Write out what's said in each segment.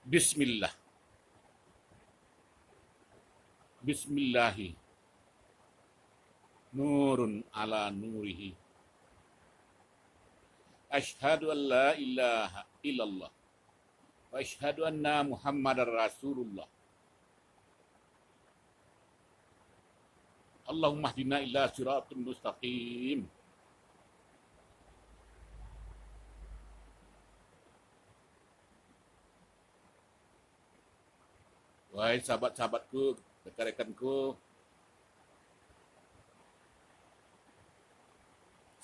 Bismillah. Bismillahi. Nurun ala nurihi. Ashhadu an la ilaha illallah. Wa ashhadu anna Muhammadar Rasulullah. Allahumma hdina ila siratul mustaqim. Wahai sahabat-sahabatku, rekan-rekanku,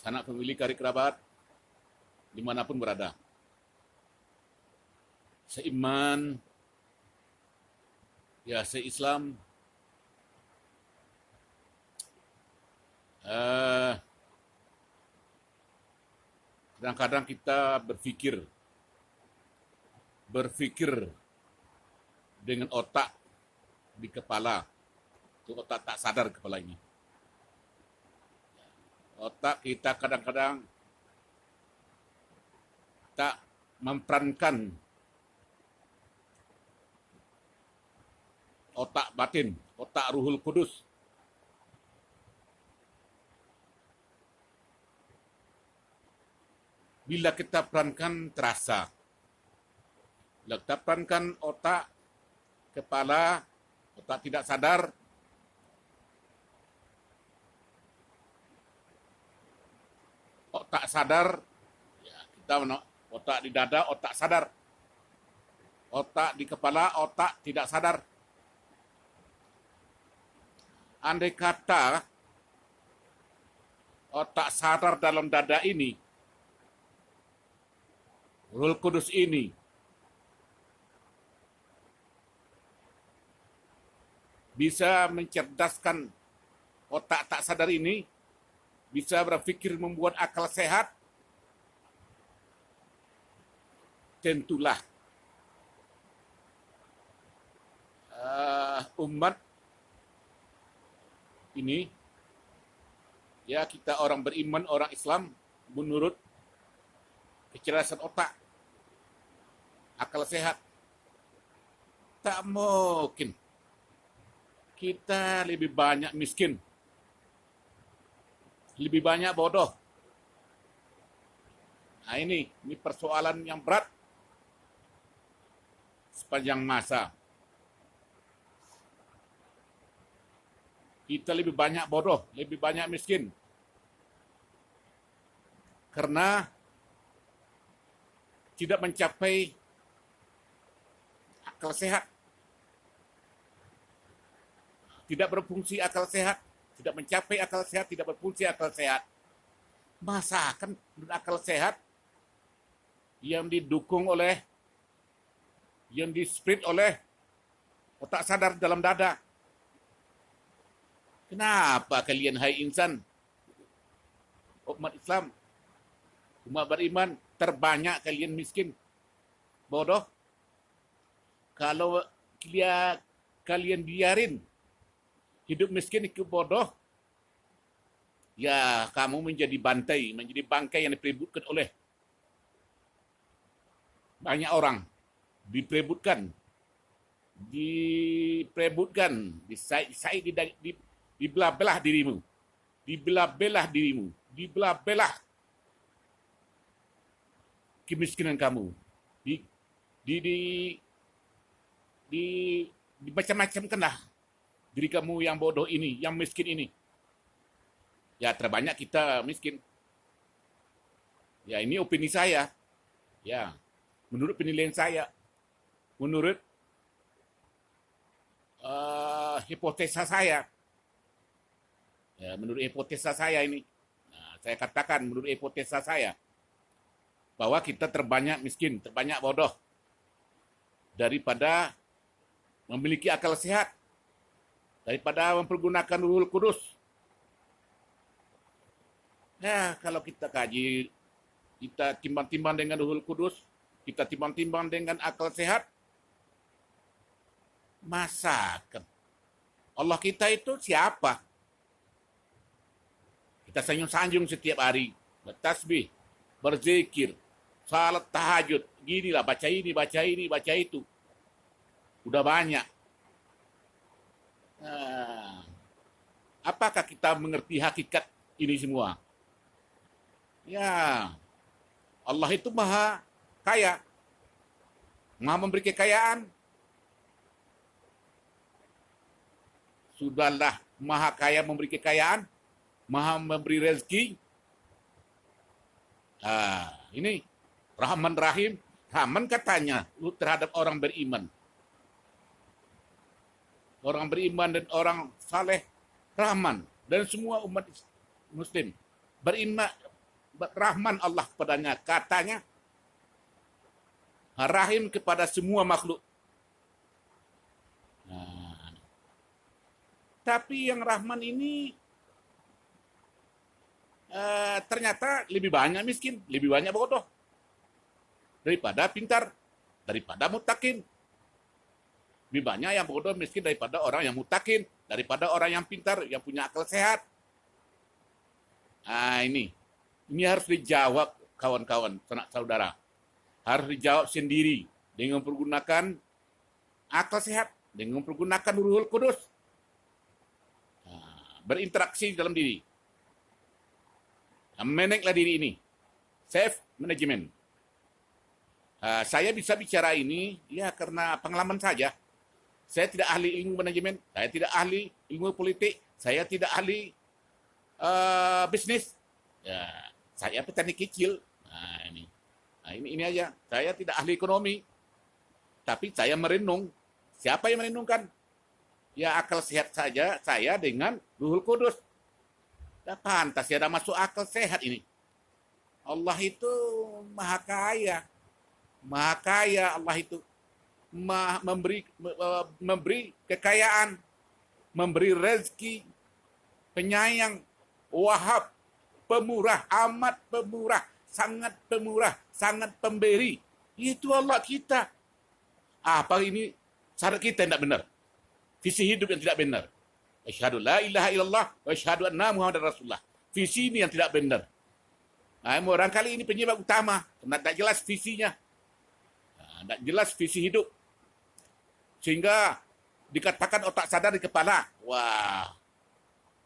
sanak pemilik karib kerabat, dimanapun berada. Seiman, ya seislam, kadang-kadang kita berpikir dengan otak di kepala, itu otak tak sadar kepala ini. Otak kita kadang-kadang tak memperankan otak batin, otak Ruhul Kudus. Bila kita perankan terasa. Bila kita perankan otak, kepala, otak tidak sadar, otak sadar, ya kita otak di dada, otak sadar. Otak di kepala, otak tidak sadar. Andai kata otak sadar dalam dada ini, Ruhul Kudus ini, bisa mencerdaskan otak tak sadar ini, bisa berpikir membuat akal sehat, tentulah umat ini, ya kita orang beriman, orang Islam, menurut kecerdasan otak, akal sehat, tak mungkin kita lebih banyak miskin, lebih banyak bodoh. Nah ini persoalan yang berat sepanjang masa. Kita lebih banyak bodoh, lebih banyak miskin. Karena tidak mencapai akal sehat. Tidak berfungsi akal sehat, tidak mencapai akal sehat, tidak berfungsi akal sehat. Masa kan akal sehat yang didukung oleh, yang di-spread oleh otak sadar dalam dada. Kenapa kalian hai insan, umat Islam, umat beriman, terbanyak kalian miskin, bodoh? Kalau kalian biarin hidup miskin itu bodoh, ya kamu menjadi bangkai yang diperebutkan oleh banyak orang. Diperebutkan, dibelah-belah dirimu, dibelah-belah kemiskinan kamu, macam-macam lah diri kamu yang bodoh ini, yang miskin ini. Ya terbanyak kita miskin. Ya ini opini saya. Ya menurut penilaian saya, menurut hipotesa saya. Ya menurut hipotesa saya ini. Nah, saya katakan menurut hipotesa saya bahwa kita terbanyak miskin, terbanyak bodoh daripada memiliki akal sehat, daripada mempergunakan Ruhul Kudus. Ya, kalau kita kaji, kita timbang-timbang dengan Ruhul Kudus, kita timbang-timbang dengan akal sehat, masakan Allah kita itu siapa? Kita sanjung-sanjung setiap hari, bertasbih, berzikir, salat tahajud, ginilah, baca ini, baca itu. udah banyak. Nah, apakah kita mengerti hakikat ini semua? Ya, Allah itu maha kaya, maha memberi kekayaan. Sudahlah maha kaya memberi kekayaan, maha memberi rezeki. Ini Rahman Rahim. Rahman katanya terhadap orang beriman. Orang beriman dan orang saleh, Rahman. Dan semua umat Muslim beriman, Rahman Allah kepadanya. Katanya Rahim kepada semua makhluk. Nah, tapi yang Rahman ini ternyata lebih banyak miskin, lebih banyak bodoh daripada pintar, daripada mutakin. Lebih banyak yang bodoh miskin daripada orang yang mutakin, daripada orang yang pintar, yang punya akal sehat. Ini harus dijawab kawan-kawan, sanak saudara. Harus dijawab sendiri dengan menggunakan akal sehat, dengan menggunakan Ruhul Kudus. Berinteraksi dalam diri. Managlah diri ini. Self management. Saya bisa bicara ini ya karena pengalaman saja. Saya tidak ahli ilmu manajemen, saya tidak ahli ilmu politik, saya tidak ahli bisnis. Ya, saya petani kecil. Ini aja. Saya tidak ahli ekonomi, tapi saya merenung. Siapa yang merenungkan? Ya akal sehat saja saya dengan Ruhul Kudus. Tidak pantas ya ada masuk akal sehat ini. Allah itu maha kaya. Maha kaya Allah itu. Memberi kekayaan, memberi rezeki, penyayang, wahab, pemurah, amat pemurah, sangat pemberi. Itu Allah kita. Apa ini syarat kita yang tidak benar? Visi hidup yang tidak benar. Asyhadu la ilaha illallah wa asyhadu anna Muhammadar Rasulullah. Visi ini yang tidak benar. Orang kali ini penyebab utama karena tidak jelas visinya. Tidak jelas visi hidup. Sehingga dikatakan otak sadar di kepala. Wah.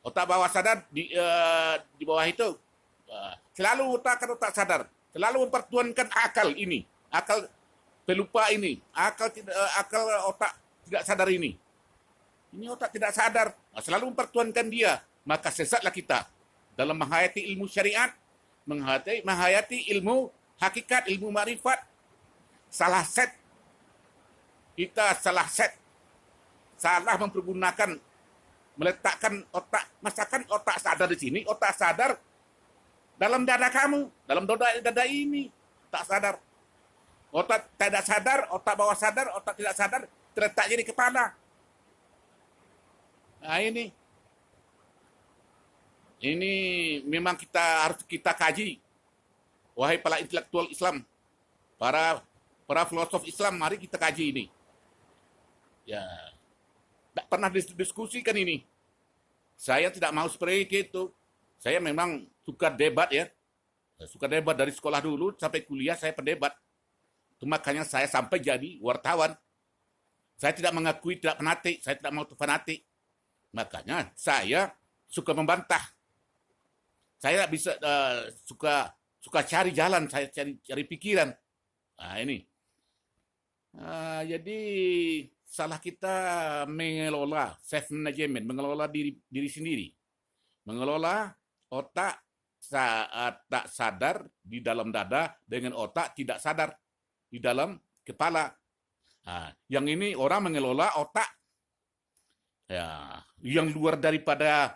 Otak bawah sadar di bawah itu. Selalu otak sadar. Selalu mempertuankan akal ini. Akal pelupa ini. Akal otak tidak sadar ini. Ini otak tidak sadar. Selalu mempertuankan dia. Maka sesatlah kita. Dalam menghayati ilmu syariat. Menghayati ilmu hakikat, ilmu ma'rifat. Salah set. Kita salah set. Salah mempergunakan, meletakkan otak, masakan otak sadar di sini, otak sadar dalam dada kamu, dalam dada ini, tak sadar. Otak tidak sadar, otak bawah sadar, otak tidak sadar, terletaknya di kepala. Nah ini memang harus kita kaji. Wahai para intelektual Islam, para filosof Islam, mari kita kaji ini. Ya, tidak pernah diskusikan ini. Saya tidak mau seperti itu. Saya memang suka debat ya. Suka debat dari sekolah dulu sampai kuliah saya pendebat. Itu makanya saya sampai jadi wartawan. Saya tidak mengakui tidak fanatik, saya tidak mau fanatik. Makanya saya suka membantah. Saya bisa suka cari jalan, saya cari pikiran. Nah ini. Jadi salah kita mengelola self management, mengelola diri sendiri, mengelola otak tak sadar di dalam dada dengan otak tidak sadar di dalam kepala. Yang ini orang mengelola otak ya yang luar daripada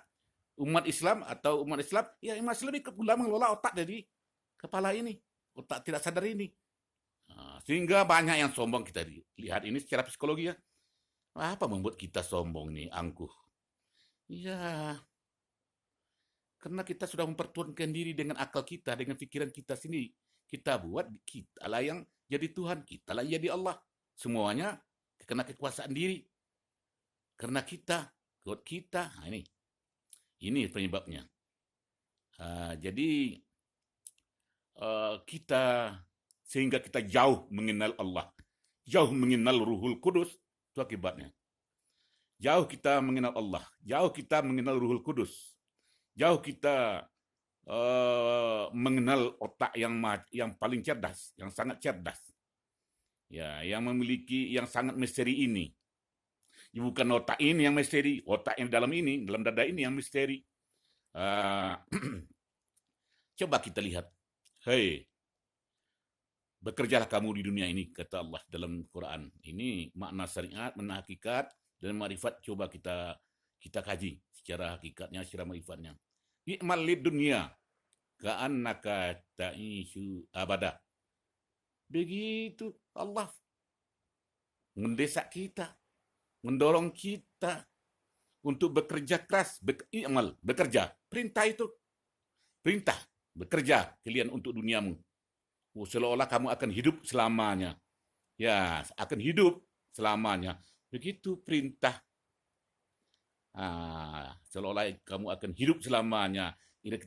umat Islam atau umat Islam ya masih lebih mengelola otak dari kepala ini, otak tidak sadar ini. Sehingga banyak yang sombong kita lihat ini secara psikologi ya. Apa membuat kita sombong nih, angkuh? Ya, karena kita sudah mempertuankan diri dengan akal kita, dengan pikiran kita sendiri. Kita buat, kita lah yang jadi Tuhan, kita lah yang jadi Allah. Semuanya karena kekuasaan diri. Karena kita, buat kita. Nah, ini penyebabnya. Jadi kita sehingga kita jauh mengenal Allah, jauh mengenal Ruhul Kudus, Itu akibatnya. Jauh kita mengenal Allah, jauh kita mengenal Ruhul Kudus, jauh kita mengenal otak yang paling cerdas, yang sangat cerdas. Ya, yang memiliki yang sangat misteri ini. Bukan otak ini yang misteri, otak yang dalam ini, dalam dada ini yang misteri. Coba kita lihat. Hei, bekerjalah kamu di dunia ini, kata Allah dalam Quran. Ini makna syariat, makna hakikat, dan marifat coba kita kaji secara hakikatnya, secara marifatnya. I'mal lid dunia ka'annaka ta'ishu abada. Begitu Allah mendesak kita, mendorong kita untuk bekerja keras, i'mal, bekerja. Perintah itu, perintah, bekerja kalian untuk duniamu. Seolah-olah kamu akan hidup selamanya. Ya, akan hidup selamanya. Begitu perintah. Seolah-olah kamu akan hidup selamanya.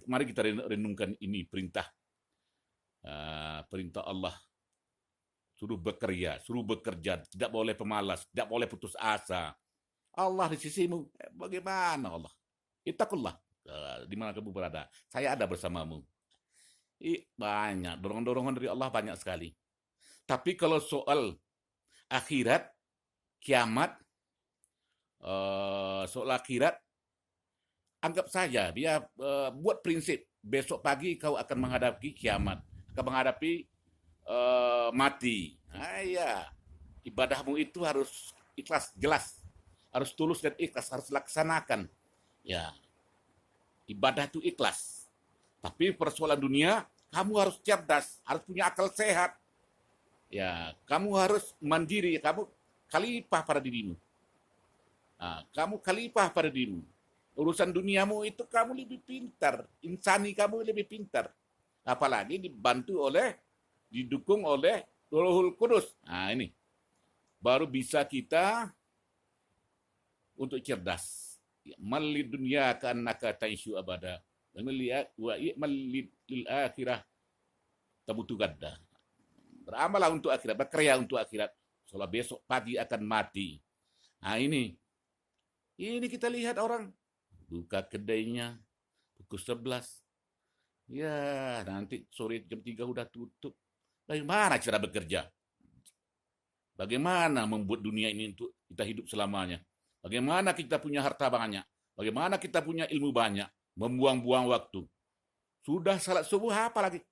Mari kita renungkan ini perintah. Perintah Allah. Suruh bekerja. Tidak boleh pemalas, tidak boleh putus asa. Allah di sisimu. Bagaimana Allah? Ittaqullah. Di mana kamu berada? Saya ada bersamamu. Banyak, dorongan-dorongan dari Allah banyak sekali. Tapi kalau soal akhirat, kiamat, soal akhirat, anggap saja dia buat prinsip, besok pagi kau akan menghadapi kiamat, akan menghadapi mati. Ya, ibadahmu itu harus ikhlas, jelas. Harus tulus dan ikhlas, harus laksanakan. Ya, ibadah itu ikhlas. Tapi persoalan dunia, kamu harus cerdas, harus punya akal sehat. Ya, kamu harus mandiri, kamu khalifah pada dirimu. Kamu khalifah pada dirimu. Urusan duniamu itu kamu lebih pintar, insani kamu lebih pintar. Apalagi didukung oleh Ruhul Kudus. Ini baru bisa kita untuk cerdas. Malid dunia ka'annaka ta'ishu abada. Wa i'mal lil akhirah tabutu gadda. Beramallah untuk akhirat, bekerja untuk akhirat. Soalnya besok pagi akan mati. Ini kita lihat orang buka kedainya pukul 11. Ya, nanti sore jam 3 udah tutup. Bagaimana cara bekerja? Bagaimana membuat dunia ini untuk kita hidup selamanya? Bagaimana kita punya harta banyak? Bagaimana kita punya ilmu banyak? Membuang-buang waktu. Sudah salat subuh apa lagi?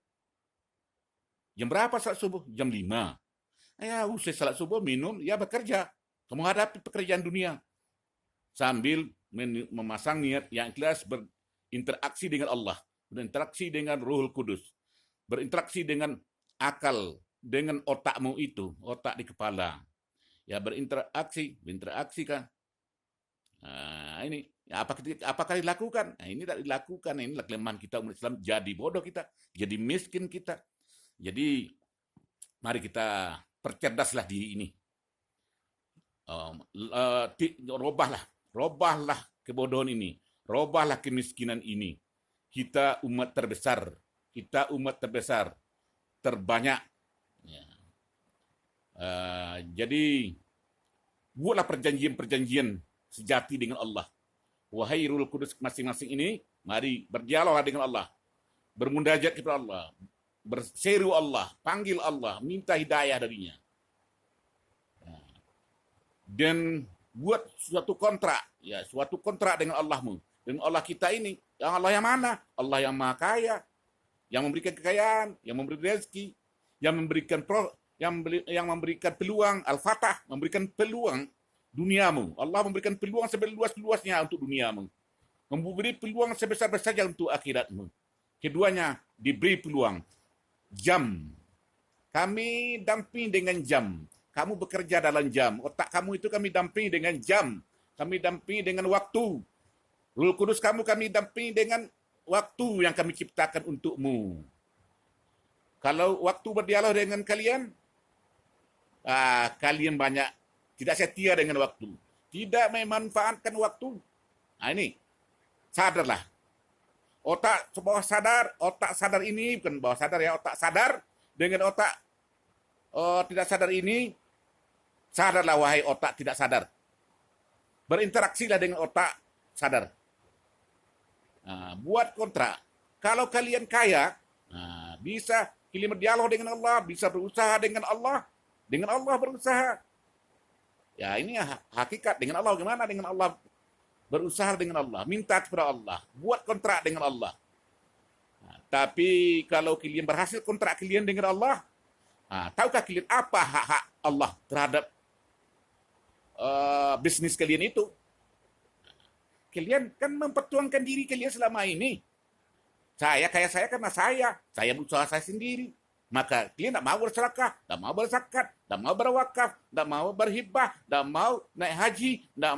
Jam berapa salat subuh? Jam 5. Ya, usai salat subuh minum, ya bekerja. Kamu hadapi pekerjaan dunia. Sambil memasang niat yang ikhlas berinteraksi dengan Allah. Berinteraksi dengan Ruhul Kudus. Berinteraksi dengan akal, dengan otakmu itu, otak di kepala. Ya, berinteraksi kan. Ini apakah dilakukan? Ini tidak dilakukan. Inilah kelemahan kita umat Islam. Jadi bodoh kita, jadi miskin kita. Jadi mari kita percerdaslah diri ini. Robahlah kebodohan ini, robahlah kemiskinan ini. Kita umat terbesar, terbanyak. Ya. Jadi buatlah perjanjian sejati dengan Allah. Wahai Ruhul Kudus masing-masing ini, mari berdialoglah dengan Allah, bermunajat kepada Allah, berseru Allah, panggil Allah, minta hidayah darinya. Dan buat suatu kontrak dengan Allahmu, dengan Allah kita ini. Yang Allah yang mana? Allah yang Maha Kaya, yang memberikan kekayaan, yang memberi rezeki, yang memberikan peluang, Al-Fatah, memberikan peluang duniamu. Allah memberikan peluang sebeluas-luasnya untuk duniamu. Memberi peluang sebesar-besarnya untuk akhiratmu. Keduanya diberi peluang. Jam. Kami dampingi dengan jam. Kamu bekerja dalam jam. Otak kamu itu kami dampingi dengan jam. Kami dampingi dengan waktu. Ruhul Kudus kami dampingi dengan waktu yang kami ciptakan untukmu. Kalau waktu berdialog dengan kalian, kalian banyak tidak setia dengan waktu. Tidak memanfaatkan waktu. Ini, sadarlah. Otak sadar ini, bukan bawah sadar ya, otak sadar dengan otak tidak sadar ini, Sadarlah wahai otak tidak sadar. Berinteraksilah dengan otak sadar. Buat kontrak. Kalau kalian kaya, bisa kalian berdialog dengan Allah, bisa berusaha dengan Allah berusaha. Ya ini hakikat dengan Allah. Gimana dengan Allah? Berusaha dengan Allah, minta kepada Allah, buat kontrak dengan Allah. Tapi kalau kalian berhasil kontrak kalian dengan Allah, tahukah kalian apa hak-hak Allah terhadap bisnis kalian itu? Kalian kan mempertuangkan diri kalian selama ini. Saya karena saya berusaha saya sendiri. Maka kalian tidak mau bersedekah, tidak mau berzakat, tidak mau berwakaf, tidak mau berhibah, tidak mau naik haji, tidak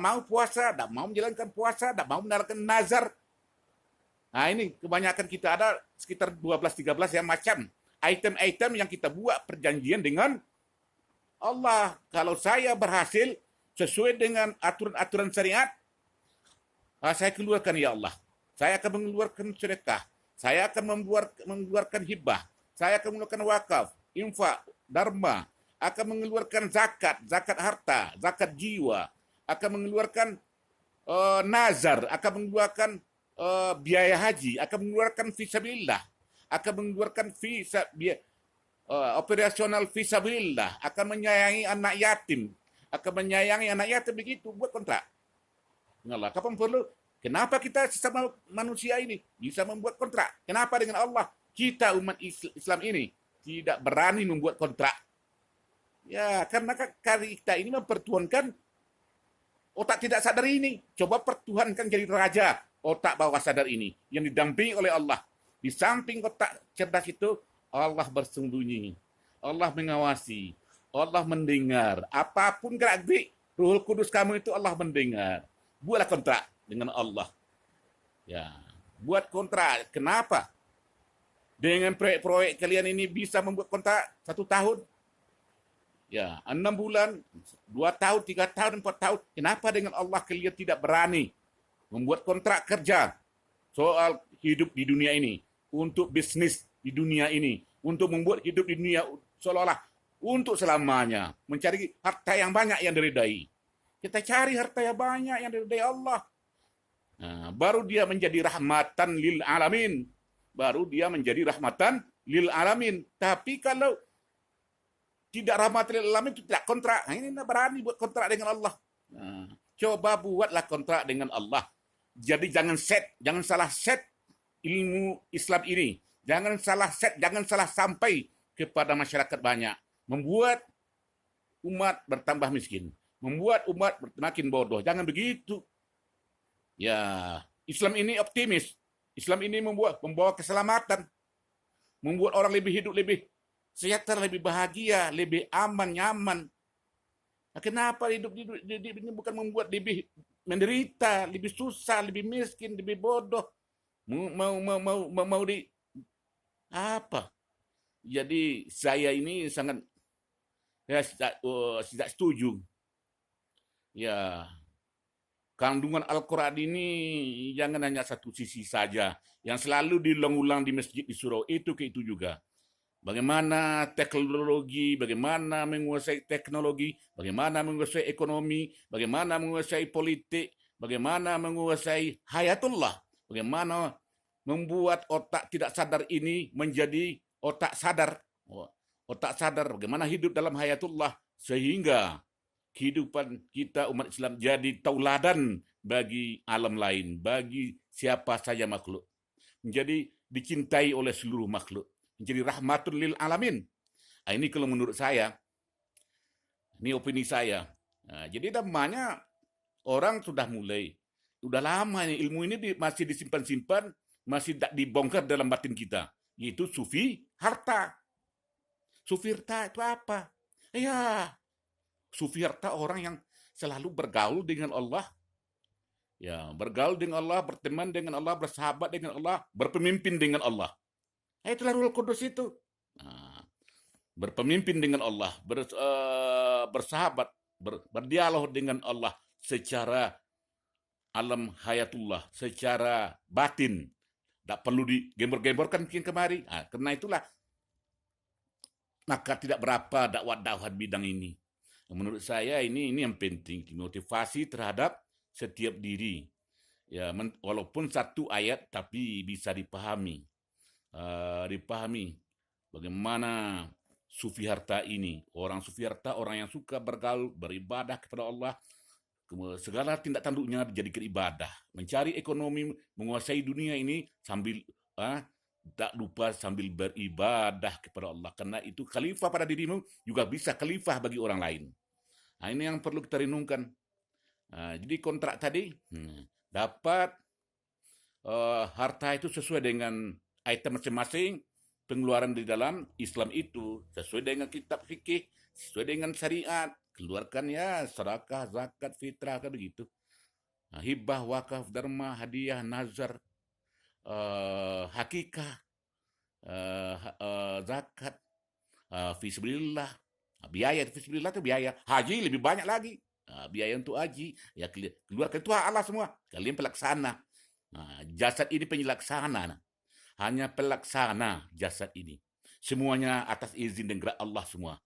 mau puasa, tidak mau menjalankan puasa, tidak mau menjalankan nazar. Ini kebanyakan kita ada sekitar 12-13 yang macam item-item yang kita buat perjanjian dengan Allah. Kalau saya berhasil sesuai dengan aturan-aturan syariat, saya keluarkan ya Allah. Saya akan mengeluarkan sedekah. Saya akan mengeluarkan hibah. Saya akan mengeluarkan wakaf, infak, dharma. Akan mengeluarkan zakat harta, zakat jiwa. Akan mengeluarkan nazar. Akan mengeluarkan biaya haji. Akan mengeluarkan fisabilillah. Akan mengeluarkan operasional fisabilillah. Akan menyayangi anak yatim. Akan menyayangi anak yatim begitu. Buat kontrak. Allah, kapan perlu? Kenapa kita sesama manusia ini bisa membuat kontrak? Kenapa dengan Allah kita umat Islam ini tidak berani membuat kontrak? Ya, karena kita ini mempertuhankan otak tidak sadar ini. Coba pertuhankan jadi raja otak bawah sadar ini yang didampingi oleh Allah. Di samping otak cerdas itu, Allah bersembunyi. Allah mengawasi. Allah mendengar. Apapun gerak-gerik Ruhul Kudus kamu itu Allah mendengar. Buatlah kontrak dengan Allah. Ya, buat kontrak. Kenapa? Dengan proyek-proyek kalian ini bisa membuat kontrak 1 tahun. Ya, 6 bulan, 2 tahun, 3 tahun, 4 tahun. Kenapa dengan Allah kalian tidak berani membuat kontrak kerja soal hidup di dunia ini, untuk bisnis di dunia ini, untuk membuat hidup di dunia seolah-olah untuk selamanya, mencari harta yang banyak yang diridai. Kita cari harta yang banyak yang diridai Allah. Baru dia menjadi rahmatan lil alamin. Baru dia menjadi rahmatan lil alamin. Tapi kalau tidak rahmatan lil alamin itu tidak kontrak. Ini tidak berani buat kontrak dengan Allah. Coba buatlah kontrak dengan Allah. Jadi jangan salah set ilmu Islam ini. Jangan salah sampai kepada masyarakat banyak. Membuat umat bertambah miskin. Membuat umat makin bodoh. Jangan begitu. Ya, Islam ini optimis. Islam ini membawa keselamatan. Membuat orang hidup lebih sejahtera, lebih bahagia, lebih aman, nyaman. Kenapa hidup ini bukan membuat lebih menderita, lebih susah, lebih miskin, lebih bodoh. Mau di apa? Jadi saya ini sangat tidak setuju. Ya, kandungan Al-Quran ini jangan hanya satu sisi saja. Yang selalu diulang-ulang di masjid di surau itu ke itu juga. Bagaimana teknologi, bagaimana menguasai teknologi, bagaimana menguasai ekonomi, bagaimana menguasai politik, bagaimana menguasai hayatullah, bagaimana membuat otak tidak sadar ini menjadi otak sadar. Otak sadar, bagaimana hidup dalam hayatullah sehingga kehidupan kita umat Islam jadi tauladan bagi alam lain, bagi siapa saja makhluk. Menjadi dicintai oleh seluruh makhluk. Menjadi rahmatul lil alamin. Ini kalau menurut saya, ini opini saya. Jadi namanya orang sudah mulai, sudah lama ini, ilmu ini masih disimpan-simpan, masih tak dibongkar dalam batin kita. Yaitu sufi harta. Sufi harta itu apa? Ya, sufi harta orang yang selalu bergaul dengan Allah. Ya, bergaul dengan Allah, berteman dengan Allah, bersahabat dengan Allah, berpemimpin dengan Allah. Itulah Ruhul Kudus itu. Berpemimpin dengan Allah, bersahabat, berdialog dengan Allah secara alam hayatullah, secara batin. Tak perlu digembor-gemborkan kemari. Karena itulah maka tidak berapa dakwah bidang ini. Menurut saya ini yang penting, motivasi terhadap setiap diri. Ya, walaupun satu ayat tapi bisa dipahami. Dipahami bagaimana sufi harta ini. Orang sufi harta, orang yang suka bergaul, beribadah kepada Allah, segala tindak tanduknya dijadikan ibadah. Mencari ekonomi, menguasai dunia ini sambil tak lupa sambil beribadah kepada Allah. Karena itu khalifah pada dirimu juga bisa khalifah bagi orang lain. Nah, ini yang perlu kita renungkan. Jadi kontrak tadi dapat harta itu sesuai dengan item masing-masing, pengeluaran di dalam Islam itu sesuai dengan kitab fikih, sesuai dengan syariat, keluarkan ya sedekah, zakat, fitrah kan begitu. Hibah, wakaf, dharma, hadiah, nazar, hakikah, zakat, fisbillah, biaya fisbillah itu biaya. Haji lebih banyak lagi. Biaya untuk haji ya keluarkan itu Allah semua. Kalian pelaksana. Jasad ini penjelaksana. Hanya pelaksana jasad ini. Semuanya atas izin dan gerak Allah semua.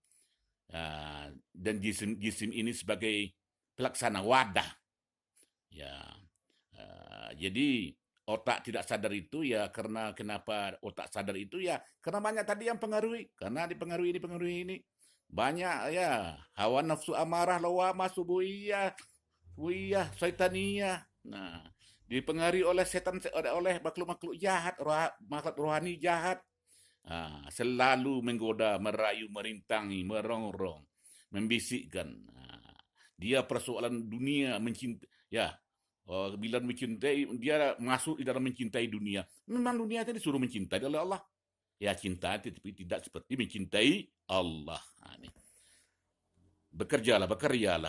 Dan jisim ini sebagai pelaksana wadah. Ya, jadi otak tidak sadar itu ya karena kenapa otak sadar itu ya karena banyak tadi yang pengaruhi. Karena dipengaruhi ini. Banyak ya hawa nafsu amarah, lawamah, subuhiyah, wiyah, syaitaniah. Nah, dipengaruhi oleh setan, oleh makhluk-makhluk jahat, makhluk rohani jahat. Selalu menggoda, merayu, merintangi, merongrong, membisikkan. Dia persoalan dunia mencintai, ya. Bila mencintai, dia masuk di dalam mencintai dunia. Memang dunia itu disuruh mencintai oleh Allah. Ya cinta tapi tidak seperti mencintai Allah. Bekerjalah,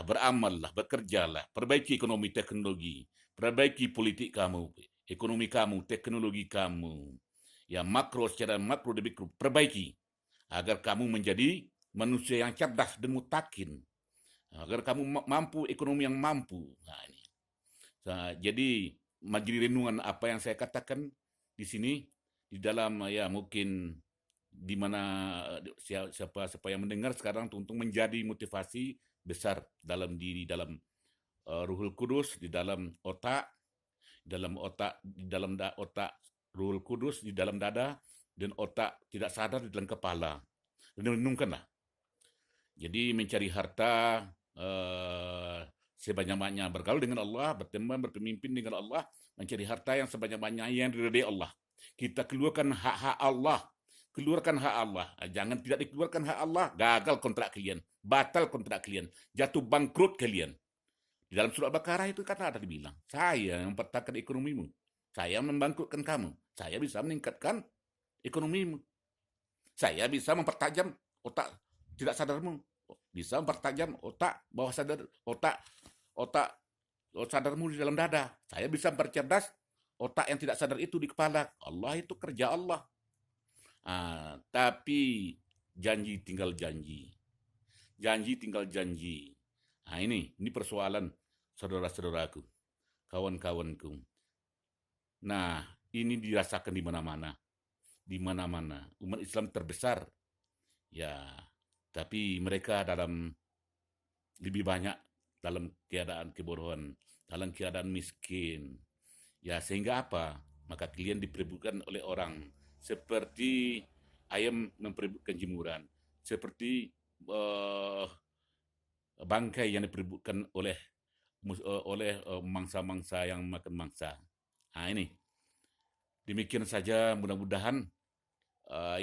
beramallah, bekerjalah, perbaiki ekonomi teknologi, perbaiki politik kamu, ekonomi kamu, teknologi kamu. Ya makro secara makro dan mikro, perbaiki agar kamu menjadi manusia yang cerdas dan mutakin. Agar kamu mampu ekonomi yang mampu. Ini. Jadi majlis renungan apa yang saya katakan di sini di dalam ya mungkin di mana siapa yang mendengar sekarang untuk menjadi motivasi besar dalam diri, dalam Ruhul Kudus, di dalam otak, otak Ruhul Kudus di dalam dada, dan otak tidak sadar di dalam kepala. Dan renungkanlah. Jadi mencari harta sebanyak-banyaknya, bergaul dengan Allah, berteman, berpemimpin dengan Allah, mencari harta yang sebanyak-banyaknya yang diridai Allah. Kita keluarkan hak-hak Allah. Keluarkan hak Allah. Jangan tidak dikeluarkan hak Allah, gagal kontrak kalian. Batal kontrak kalian. Jatuh bangkrut kalian. Di dalam surat Al-Baqarah itu kata ada dibilang, saya yang mempertahankan ekonomimu. Saya membangkrutkan kamu. Saya bisa meningkatkan ekonomimu. Saya bisa mempertajam otak tidak sadarmu. Bisa mempertajam otak bawah sadar, otak sadarmu di dalam dada. Saya bisa mempercerdas otak yang tidak sadar itu di kepala. Allah itu kerja Allah. Tapi janji tinggal janji. Janji tinggal janji. Ini persoalan saudara-saudaraku, kawan-kawanku. Nah, ini dirasakan di mana-mana. Di mana-mana. Umat Islam terbesar. Ya, tapi mereka dalam lebih banyak dalam keadaan kebodohan, dalam keadaan miskin. Ya, sehingga apa? Maka kalian diperebutkan oleh orang seperti ayam memperebutkan jemuran, seperti bangkai yang diperebutkan oleh mangsa-mangsa yang makan mangsa. Ini demikian saja, mudah-mudahan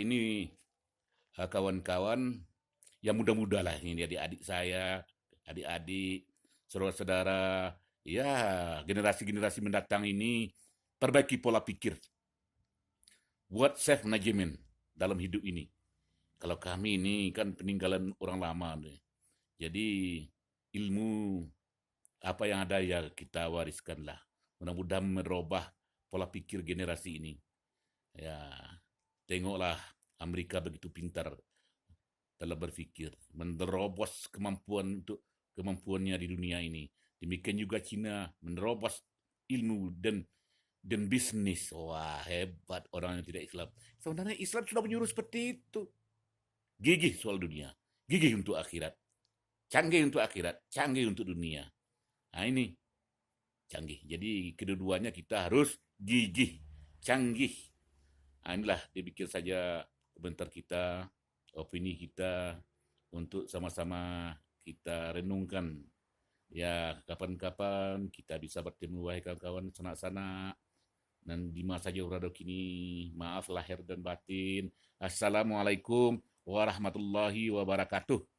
ini kawan-kawan yang muda-muda lah, ini adik-adik saya, adik-adik, saudara-saudara, ya generasi-generasi mendatang ini perbaiki pola pikir, buat self management dalam hidup ini. Kalau kami ini kan peninggalan orang lama nih. Jadi ilmu apa yang ada ya kita wariskanlah. Mudah-mudahan merubah pola pikir generasi ini. Ya, tengoklah Amerika begitu pintar dalam berpikir, menerobos kemampuannya di dunia ini. Demikian juga Cina menerobos ilmu dan bisnis. Wah, hebat orang yang tidak Islam. Sebenarnya Islam sudah menyuruh seperti itu. Gigih soal dunia, gigih untuk akhirat. canggih untuk akhirat, canggih untuk dunia. Nah ini canggih. Jadi kedua-duanya kita harus gigih, canggih. Nah, inilah dibikin saja komentar kita, opini kita untuk sama-sama kita renungkan. Ya, kapan-kapan kita bisa bertemu wahai kawan-kawan sanak-sanak dan di masa jauh rada kini. Maaf lahir dan batin. Assalamualaikum warahmatullahi wabarakatuh.